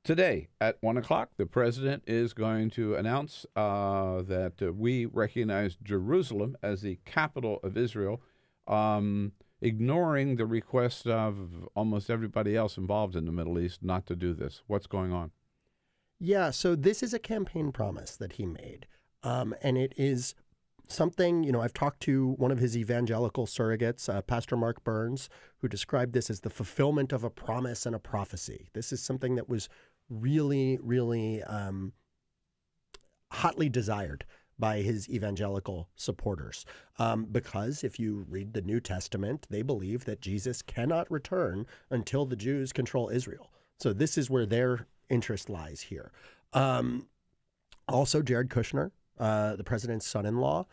Today at 1 o'clock, the president is going to announce that we recognize Jerusalem as the capital of Israel, ignoring the request of almost everybody else involved in the Middle East not to do this. What's going on? Yeah, so this is a campaign promise that he made. And it is something, I've talked to one of his evangelical surrogates, Pastor Mark Burns, who described this as the fulfillment of a promise and a prophecy. This is something that was really, really hotly desired by his evangelical supporters. Because if you read the New Testament, they believe that Jesus cannot return until the Jews control Israel. So this is where their interest lies here. Also, Jared Kushner, the president's son-in-law,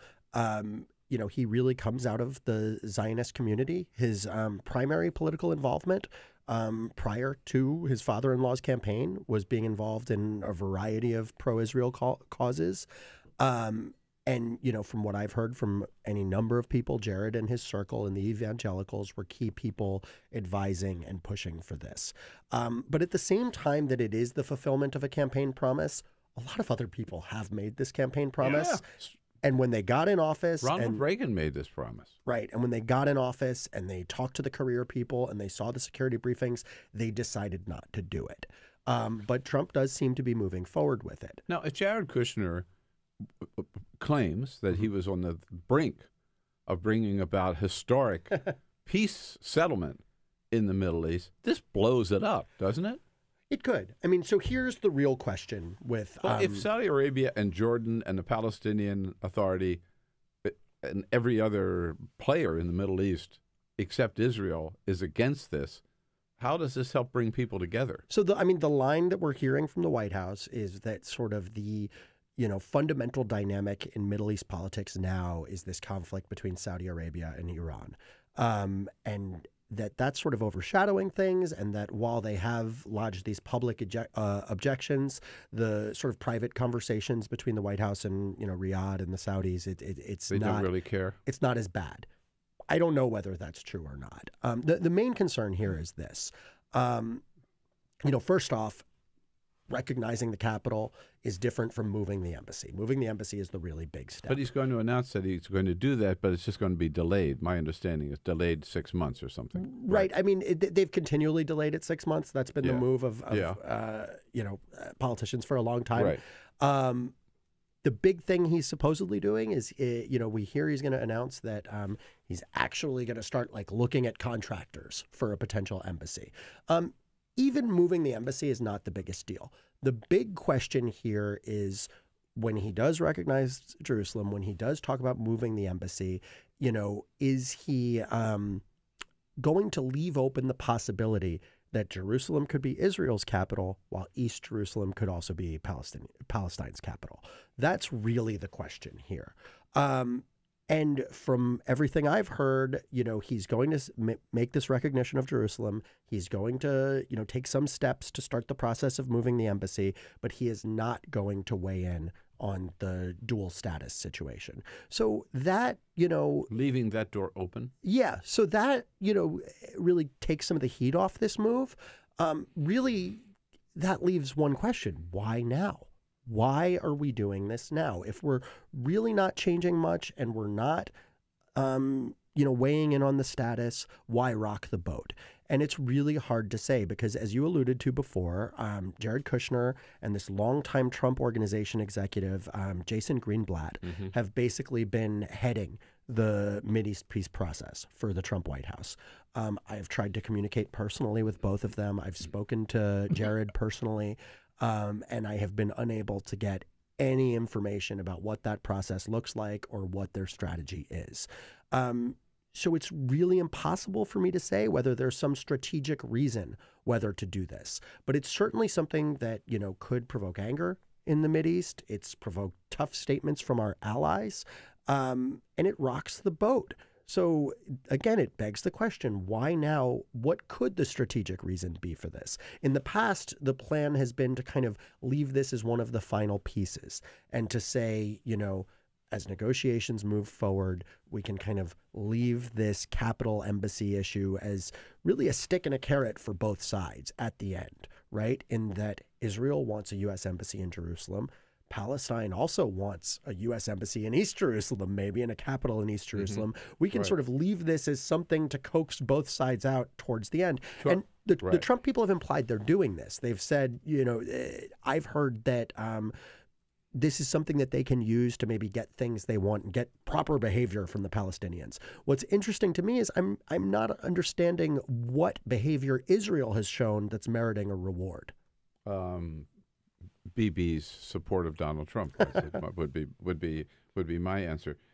he really comes out of the Zionist community. His primary political involvement prior to his father-in-law's campaign was being involved in a variety of pro-Israel causes. And, from what I've heard from any number of people, Jared and his circle and the evangelicals were key people advising and pushing for this. But at the same time that it is the fulfillment of a campaign promise, a lot of other people have made this campaign promise. Yeah. And when they got in office... Ronald Reagan made this promise. Right. And when they got in office and they talked to the career people and they saw the security briefings, they decided not to do it. But Trump does seem to be moving forward with it. Now, if Jared Kushner claims that he was on the brink of bringing about historic peace settlement in the Middle East, this blows it up, doesn't it? It could. I mean, so here's the real question with... Well, if Saudi Arabia and Jordan and the Palestinian Authority and every other player in the Middle East except Israel is against this, how does this help bring people together? So, the line that we're hearing from the White House is that sort of the, fundamental dynamic in Middle East politics now is this conflict between Saudi Arabia and Iran. And that's sort of overshadowing things, and that while they have lodged these public objections, the sort of private conversations between the White House and Riyadh and the Saudis, they don't really care. It's not as bad. I don't know whether that's true or not. The main concern here is this. First off, recognizing the capital is different from moving the embassy. Moving the embassy is the really big step. But he's going to announce that he's going to do that, but it's just going to be delayed. My understanding is delayed 6 months or something. Right. I mean, they've continually delayed it 6 months. That's been the move of politicians for a long time. Right. The big thing he's supposedly doing is, we hear he's going to announce that he's actually going to start looking at contractors for a potential embassy. Even moving the embassy is not the biggest deal. The big question here is when he does recognize Jerusalem, when he does talk about moving the embassy, is he going to leave open the possibility that Jerusalem could be Israel's capital while East Jerusalem could also be Palestine's capital? That's really the question here. And from everything I've heard, he's going to make this recognition of Jerusalem. He's going to, take some steps to start the process of moving the embassy, but he is not going to weigh in on the dual status situation. So that, leaving that door open? Yeah. So that, really takes some of the heat off this move. Really, that leaves one question. Why now? Why are we doing this now? If we're really not changing much and we're not, weighing in on the status, why rock the boat? And it's really hard to say because, as you alluded to before, Jared Kushner and this longtime Trump Organization executive, Jason Greenblatt, have basically been heading the Mideast peace process for the Trump White House. I've tried to communicate personally with both of them. I've spoken to Jared personally. And I have been unable to get any information about what that process looks like or what their strategy is. So it's really impossible for me to say whether there's some strategic reason whether to do this. But it's certainly something that, could provoke anger in the Mideast. It's provoked tough statements from our allies, and it rocks the boat. So again, it begs the question, why now? What could the strategic reason be for this? In the past, the plan has been to kind of leave this as one of the final pieces and to say, as negotiations move forward, we can kind of leave this capital embassy issue as really a stick and a carrot for both sides at the end, right? In that Israel wants a U.S. embassy in Jerusalem. Palestine also wants a U.S. embassy in East Jerusalem, maybe, and a capital in East Jerusalem. We can sort of leave this as something to coax both sides out towards the end. Sure. And the Trump people have implied they're doing this. They've said, I've heard that this is something that they can use to maybe get things they want and get proper behavior from the Palestinians. What's interesting to me is I'm not understanding what behavior Israel has shown that's meriting a reward. BB's support of Donald Trump would be my answer.